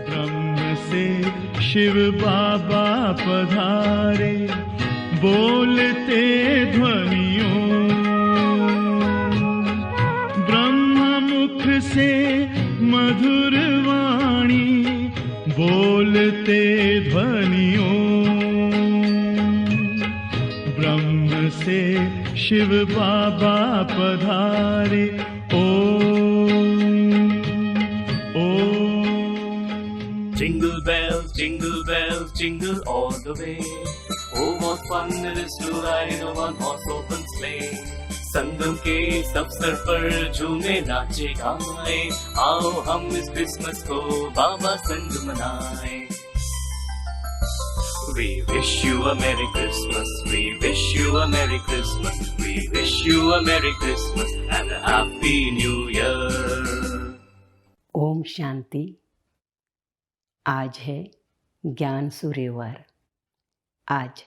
ब्रह्म से शिव बाबा पधारे, बोलते ध्वनियों। ब्रह्म मुख से मधुर वाणी, बोलते ध्वनियों। ब्रह्म से शिव बाबा पधारे, Jingle bells, jingle all the way. Oh, what fun it is to ride on one horse open sleigh. संगम के इस अवसर पर झूमे नाचे गाए, आओ हम इस क्रिसमस को बाबा संग मनाए। We wish you a Merry Christmas, we wish you a Merry Christmas, we wish you a Merry Christmas and a Happy New Year. Om Shanti. आज है ज्ञान सूर्यवार। आज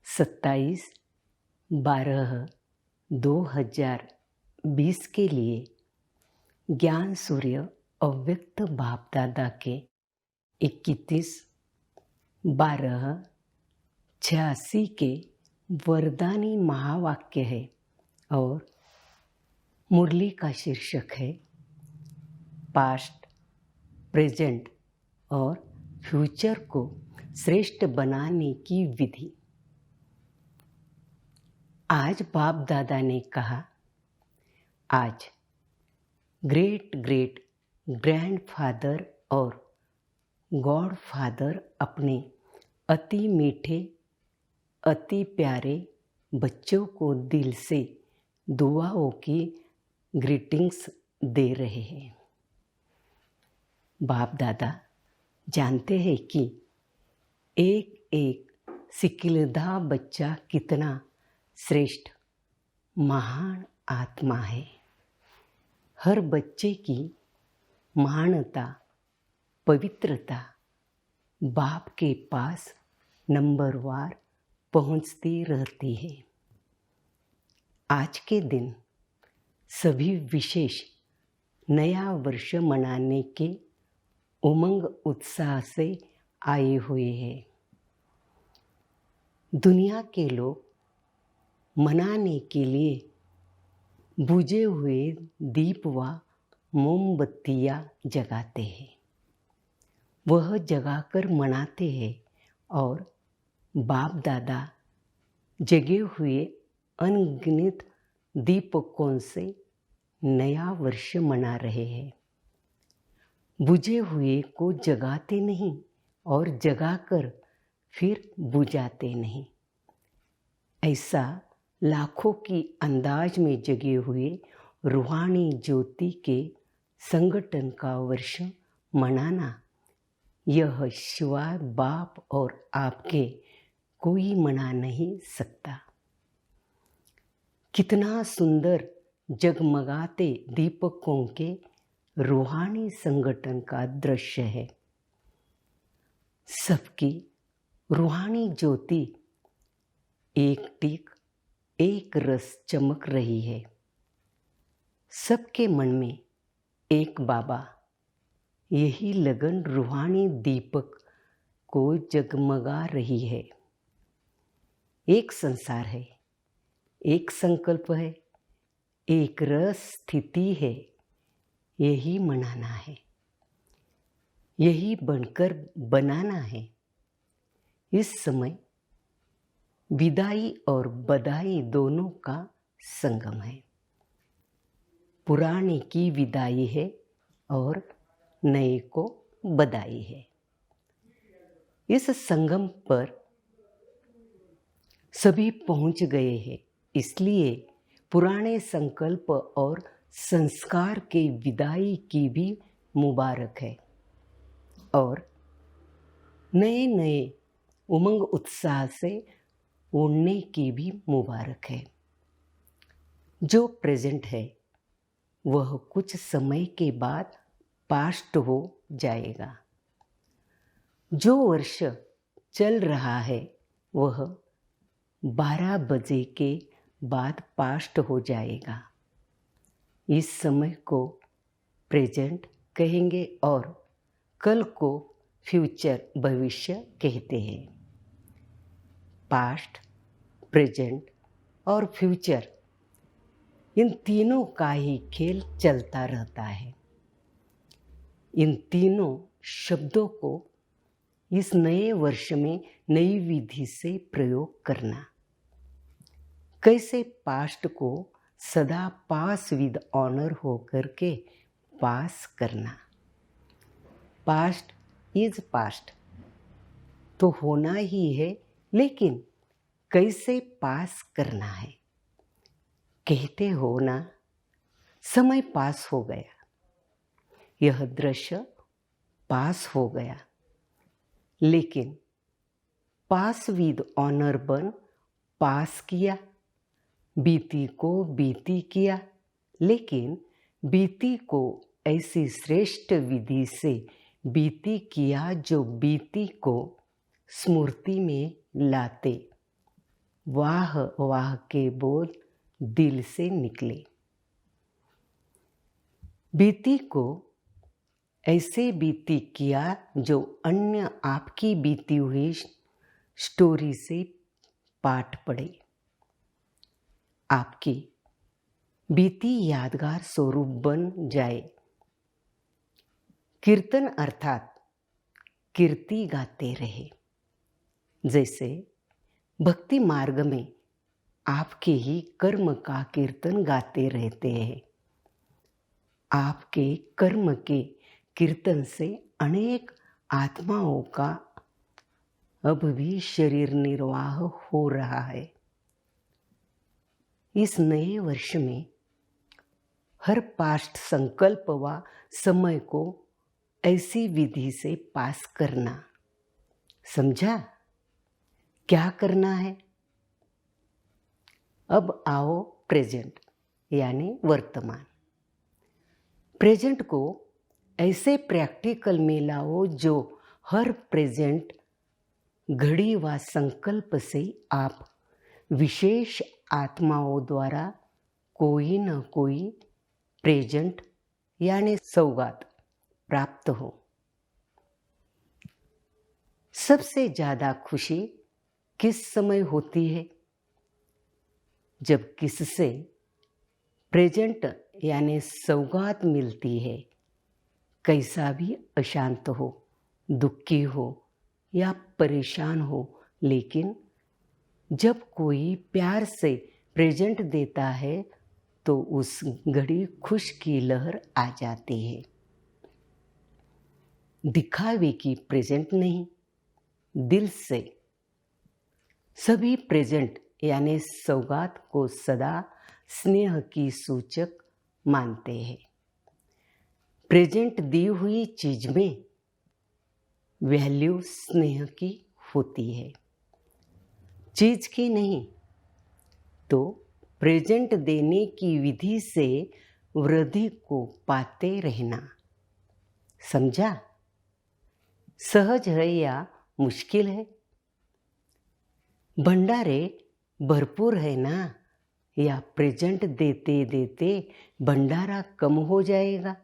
27/12/2020 के लिए ज्ञान सूर्य अव्यक्त बाप दादा के 21/12/86 के वरदानी महावाक्य है और मुरली का शीर्षक है पास्ट, प्रेजेंट और फ्यूचर को श्रेष्ठ बनाने की विधि। आज बाप दादा ने कहा, आज ग्रेट ग्रेट ग्रैंडफादर और गॉड फादर अपने अति मीठे, अति प्यारे बच्चों को दिल से दुआओं की ग्रीटिंग्स दे रहे हैं। बाप दादा जानते हैं कि एक एक सिकिलधा बच्चा कितना श्रेष्ठ महान आत्मा है। हर बच्चे की महानता, पवित्रता बाप के पास नंबरवार पहुंचती रहती है। आज के दिन सभी विशेष नया वर्ष मनाने के उमंग उत्साह से आए हुए हैं। दुनिया के लोग मनाने के लिए बुझे हुए दीप व मोमबत्तियाँ जगाते हैं। वह जगाकर मनाते हैं और बाप दादा जगे हुए अनगिनत दीपकों से नया वर्ष मना रहे हैं। बुझे हुए को जगाते नहीं और जगाकर फिर बुझाते नहीं। ऐसा लाखों की अंदाज में जगे हुए रूहानी ज्योति के संगठन का वर्ष मनाना, यह शिवाय बाप और आपके कोई मना नहीं सकता। कितना सुंदर जगमगाते दीपकों के रूहानी संगठन का दृश्य है। सबकी रूहानी ज्योति एक टिक एक रस चमक रही है। सबके मन में एक बाबा, यही लगन रूहानी दीपक को जगमगा रही है। एक संसार है, एक संकल्प है, एक रस स्थिति है। यही मनाना है, यही बनकर बनाना है। इस समय विदाई और बधाई दोनों का संगम है। पुराने की विदाई है और नए को बधाई है। इस संगम पर सभी पहुंच गए हैं, इसलिए पुराने संकल्प और संस्कार के विदाई की भी मुबारक है और नए नए उमंग उत्साह से उड़ने की भी मुबारक है। जो प्रेजेंट है वह कुछ समय के बाद पास्ट हो जाएगा। जो वर्ष चल रहा है वह 12 बजे के बाद पास्ट हो जाएगा। इस समय को प्रेजेंट कहेंगे और कल को फ्यूचर भविष्य कहते हैं। पास्ट, प्रेजेंट और फ्यूचर, इन तीनों का ही खेल चलता रहता है। इन तीनों शब्दों को इस नए वर्ष में नई विधि से प्रयोग करना। कैसे पास्ट को सदा पास विद ऑनर होकर के पास करना। पास्ट इज पास्ट तो होना ही है, लेकिन कैसे पास करना है। कहते हो ना, समय पास हो गया, यह दृश्य पास हो गया, लेकिन पास विद ऑनर बन पास किया, बीती को बीती किया, लेकिन बीती को ऐसी श्रेष्ठ विधि से बीती किया जो बीती को स्मृति में लाते वाह वाह के बोल दिल से निकले। बीती को ऐसे बीती किया जो अन्य आपकी बीती हुई स्टोरी से पाठ पढ़े। आपकी बीती यादगार स्वरूप बन जाए। कीर्तन अर्थात कीर्ति गाते रहे। जैसे भक्ति मार्ग में आपके ही कर्म का कीर्तन गाते रहते हैं। आपके कर्म के कीर्तन से अनेक आत्माओं का अब भी शरीर निर्वाह हो रहा है। इस नए वर्ष में हर पास्ट संकल्प व समय को ऐसी विधि से पास करना। समझा क्या करना है? अब आओ प्रेजेंट यानी वर्तमान। प्रेजेंट को ऐसे प्रैक्टिकल में लाओ जो हर प्रेजेंट घड़ी व संकल्प से आप विशेष आत्माओं द्वारा कोई न कोई प्रेजेंट यानी सौगात प्राप्त हो। सबसे ज़्यादा खुशी किस समय होती है? जब किससे प्रेजेंट यानी सौगात मिलती है, कैसा भी अशांत हो, दुखी हो या परेशान हो, लेकिन जब कोई प्यार से प्रेजेंट देता है तो उस घड़ी खुश की लहर आ जाती है। दिखावे की प्रेजेंट नहीं, दिल से। सभी प्रेजेंट यानी सौगात को सदा स्नेह की सूचक मानते हैं। प्रेजेंट दी हुई चीज में वैल्यू स्नेह की होती है, चीज की नहीं। तो प्रेजेंट देने की विधि से वृद्धि को पाते रहना। समझा? सहज है या मुश्किल है? भंडारे भरपूर है ना, या प्रेजेंट देते देते भंडारा कम हो जाएगा?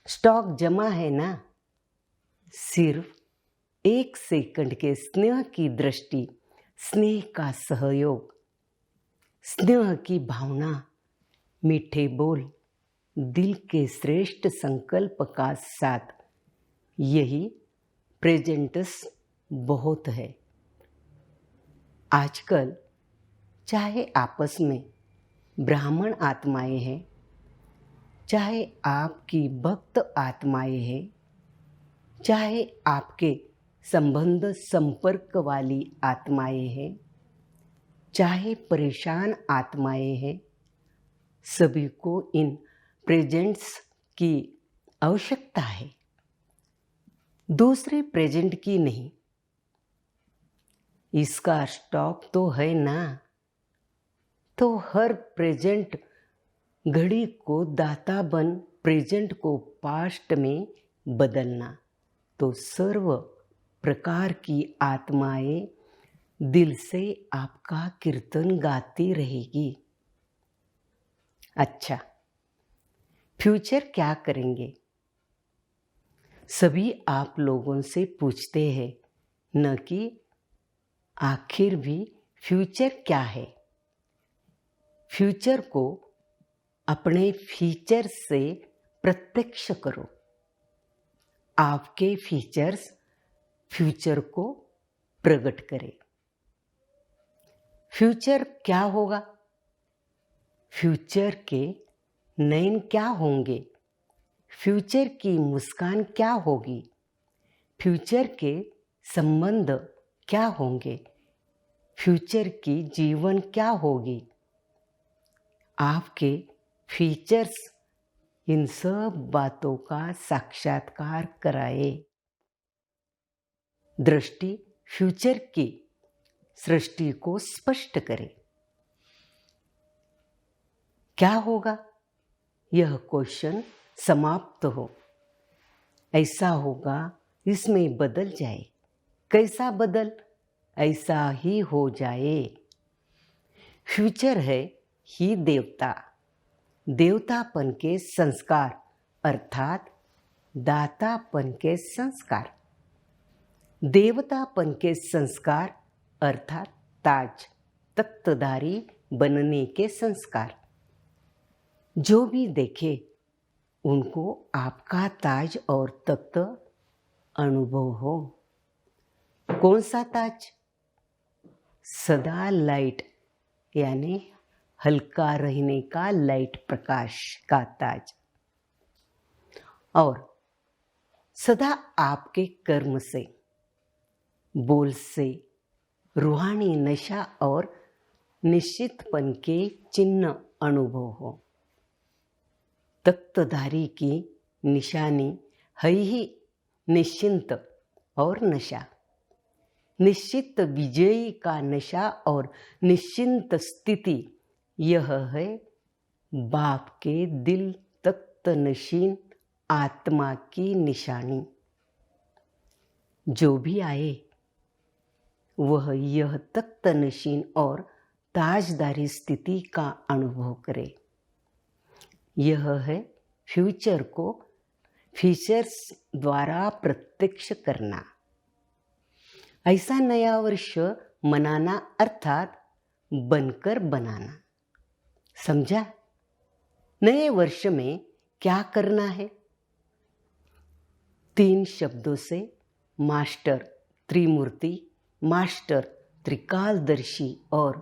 स्टॉक जमा है ना, सिर्फ 1 सेकंड के स्नेह की दृष्टि, स्नेह का सहयोग, स्नेह की भावना, मीठे बोल, दिल के श्रेष्ठ संकल्प का साथ, यही प्रेजेंट्स बहुत है। आजकल चाहे आपस में ब्राह्मण आत्माएं हैं, चाहे आपकी भक्त आत्माएं हैं, चाहे आपके संबंध संपर्क वाली आत्माएं हैं, चाहे परेशान आत्माएं हैं, सभी को इन प्रेजेंट्स की आवश्यकता है, दूसरे प्रेजेंट की नहीं। इसका स्टॉक तो है ना, तो हर प्रेजेंट घड़ी को दाता बन प्रेजेंट को पास्ट में बदलना, तो सर्व प्रकार की आत्माएं दिल से आपका कीर्तन गाती रहेगी। अच्छा, फ्यूचर क्या करेंगे? सभी आप लोगों से पूछते हैं न कि आखिर भी फ्यूचर क्या है। फ्यूचर को अपने फीचर से प्रत्यक्ष करो। आपके फीचर्स फ्यूचर को प्रकट करें। फ्यूचर क्या होगा? फ्यूचर के नयन क्या होंगे? फ्यूचर की मुस्कान क्या होगी? फ्यूचर के संबंध क्या होंगे? फ्यूचर की जीवन क्या होगी? आपके फीचर्स इन सब बातों का साक्षात्कार कराए। दृष्टि फ्यूचर की सृष्टि को स्पष्ट करे। क्या होगा? यह क्वेश्चन समाप्त हो। ऐसा होगा, इसमें बदल जाए। कैसा बदल? ऐसा ही हो जाए। फ्यूचर है ही देवता। देवतापन के संस्कार अर्थात दातापन के संस्कार। देवतापन के संस्कार अर्थात ताज तख्तधारी बनने के संस्कार। जो भी देखे उनको आपका ताज और तख्त अनुभव हो। कौन सा ताज? सदा लाइट यानी हल्का रहने का लाइट प्रकाश का ताज। और सदा आपके कर्म से, बोल से रूहानी नशा और निश्चितपन के चिन्ह अनुभव हो। तख्तधारी की निशानी है ही निश्चिंत और नशा। निश्चित विजयी का नशा और निश्चिंत स्थिति, यह है बाप के दिल तख्त नशीन आत्मा की निशानी। जो भी आए वह यह तख्त नशीन और ताजदारी स्थिति का अनुभव करे। यह है फ्यूचर को फीचर्स द्वारा प्रत्यक्ष करना। ऐसा नया वर्ष मनाना अर्थात बनकर बनाना। समझा? नए वर्ष में क्या करना है? 3 शब्दों से मास्टर त्रिमूर्ति, मास्टर त्रिकालदर्शी और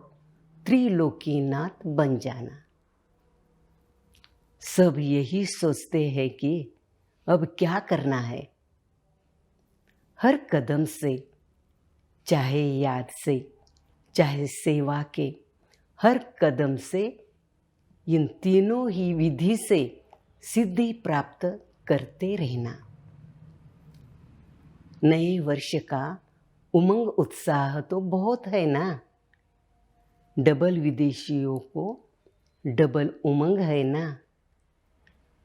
त्रिलोकीनाथ बन जाना। सब यही सोचते हैं कि अब क्या करना है। हर कदम से, चाहे याद से, चाहे सेवा के, हर कदम से इन तीनों ही विधि से सिद्धि प्राप्त करते रहना। नए वर्ष का उमंग उत्साह तो बहुत है ना। डबल विदेशियों को डबल उमंग है ना।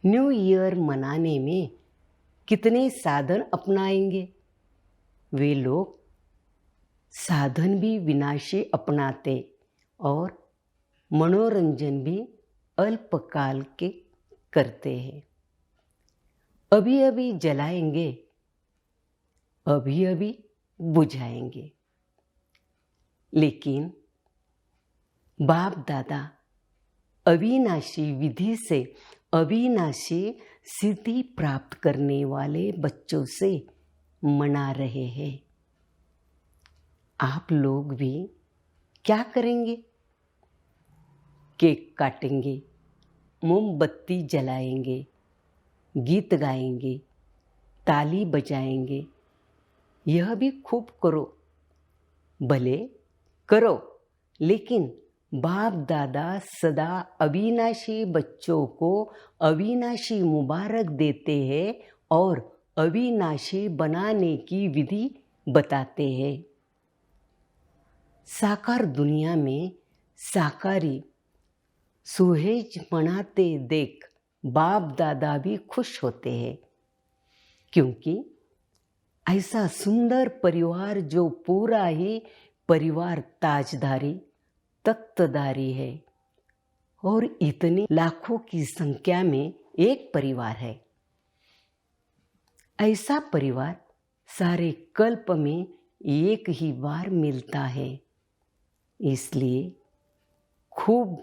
न्यू ईयर मनाने में कितने साधन अपनाएंगे। वे लोग साधन भी विनाशी अपनाते और मनोरंजन भी अल्पकाल के करते हैं। अभी अभी जलाएंगे, अभी अभी बुझाएंगे। लेकिन बाप दादा अविनाशी विधि से अविनाशी सिद्धि प्राप्त करने वाले बच्चों से मना रहे हैं। आप लोग भी क्या करेंगे? केक काटेंगे, मोमबत्ती जलाएंगे, गीत गाएंगे, ताली बजाएंगे। यह भी खूब करो। भले करो, लेकिन बाप दादा सदा अविनाशी बच्चों को अविनाशी मुबारक देते हैं और अविनाशी बनाने की विधि बताते हैं। साकार दुनिया में साकारी सुहेज मनाते देख बाप दादा भी खुश होते हैं, क्योंकि ऐसा सुंदर परिवार जो पूरा ही परिवार ताजधारी तख्तधारी है और इतनी लाखों की संख्या में एक परिवार है। ऐसा परिवार सारे कल्प में एक ही बार मिलता है। इसलिए खूब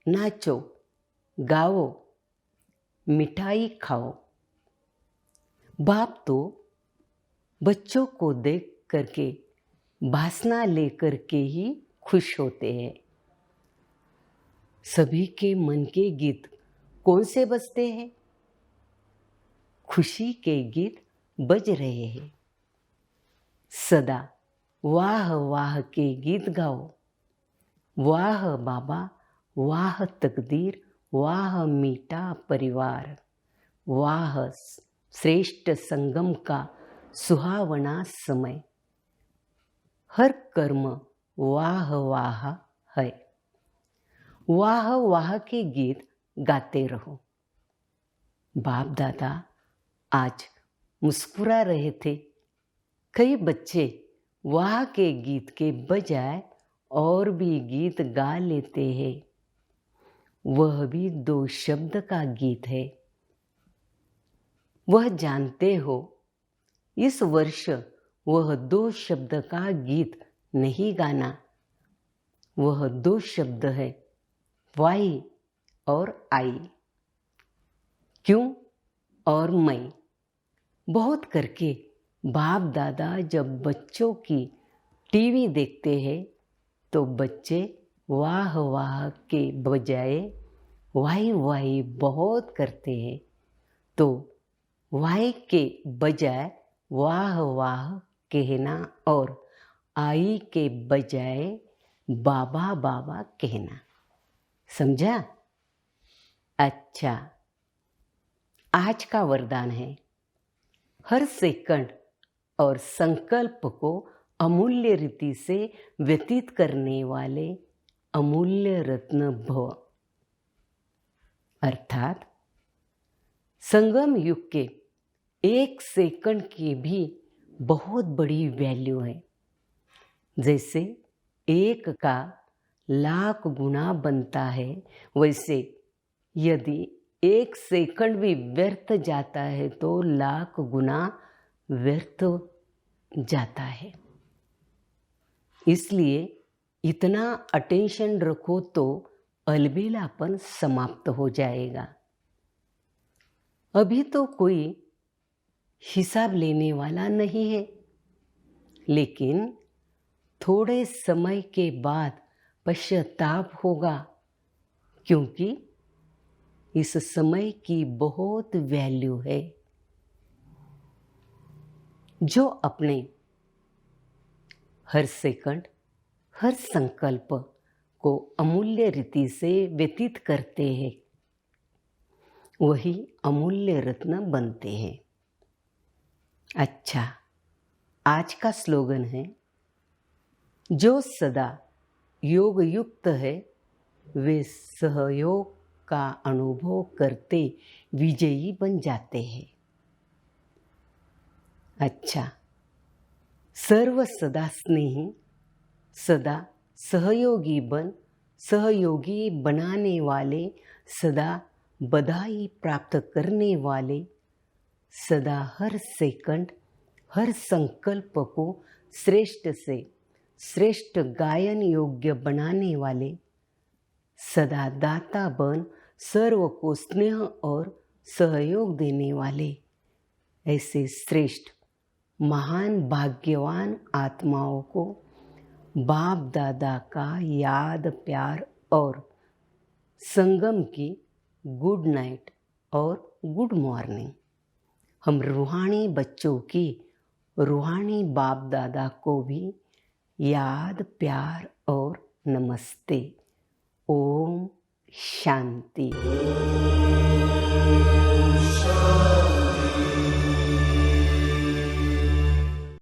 नाचो, गाओ, मिठाई खाओ। बाप तो बच्चों को देख करके वासना लेकर के ही खुश होते हैं। सभी के मन के गीत कौन से बजते हैं? खुशी के गीत बज रहे हैं। सदा वाह वाह के गीत गाओ। वाह बाबा, वाह तकदीर, वाह मीठा परिवार, वाह श्रेष्ठ संगम का सुहावना समय। हर कर्म वाह वाह है। वाह वाह के गीत गाते रहो। बाप दादा आज मुस्कुरा रहे थे। कई बच्चे वाह के गीत के बजाय और भी गीत गा लेते हैं। वह भी 2 शब्द का गीत है। वह जानते हो, इस वर्ष वह 2 शब्द का गीत नहीं गाना। वह 2 शब्द है, वाई और आई, क्यों और मैं। बहुत करके बाप दादा जब बच्चों की टीवी देखते हैं तो बच्चे वाह वाह के बजाय वाई वाई बहुत करते हैं। तो वाई के बजाय वाह वाह कहना और आई के बजाय बाबा बाबा कहना। समझा? अच्छा, आज का वरदान है, हर सेकंड और संकल्प को अमूल्य रीति से व्यतीत करने वाले अमूल्य रत्न भव। अर्थात संगम युग के 1 सेकंड की भी बहुत बड़ी वैल्यू है। जैसे 1 का लाख गुना बनता है, वैसे यदि 1 सेकंड भी व्यर्थ जाता है तो लाख गुना व्यर्थ जाता है। इसलिए इतना अटेंशन रखो तो अलबेलापन समाप्त हो जाएगा। अभी तो कोई हिसाब लेने वाला नहीं है, लेकिन थोड़े समय के बाद पश्चाताप होगा, क्योंकि इस समय की बहुत वैल्यू है। जो अपने हर सेकंड, हर संकल्प को अमूल्य रीति से व्यतीत करते हैं, वही अमूल्य रत्न बनते हैं। अच्छा, आज का स्लोगन है, जो सदा योग युक्त है वे सहयोग का अनुभव करते विजयी बन जाते हैं। अच्छा, सर्व सदा स्नेही, सदा सहयोगी बन सहयोगी बनाने वाले, सदा बधाई प्राप्त करने वाले, सदा हर सेकंड, हर संकल्प को श्रेष्ठ से श्रेष्ठ गायन योग्य बनाने वाले, सदा दाता बन सर्व को स्नेह और सहयोग देने वाले, ऐसे श्रेष्ठ महान भाग्यवान आत्माओं को बाप दादा का याद प्यार और संगम की गुड नाइट और गुड मॉर्निंग। हम रूहानी बच्चों की रूहानी बाप दादा को भी याद प्यार और नमस्ते। ओम शांति।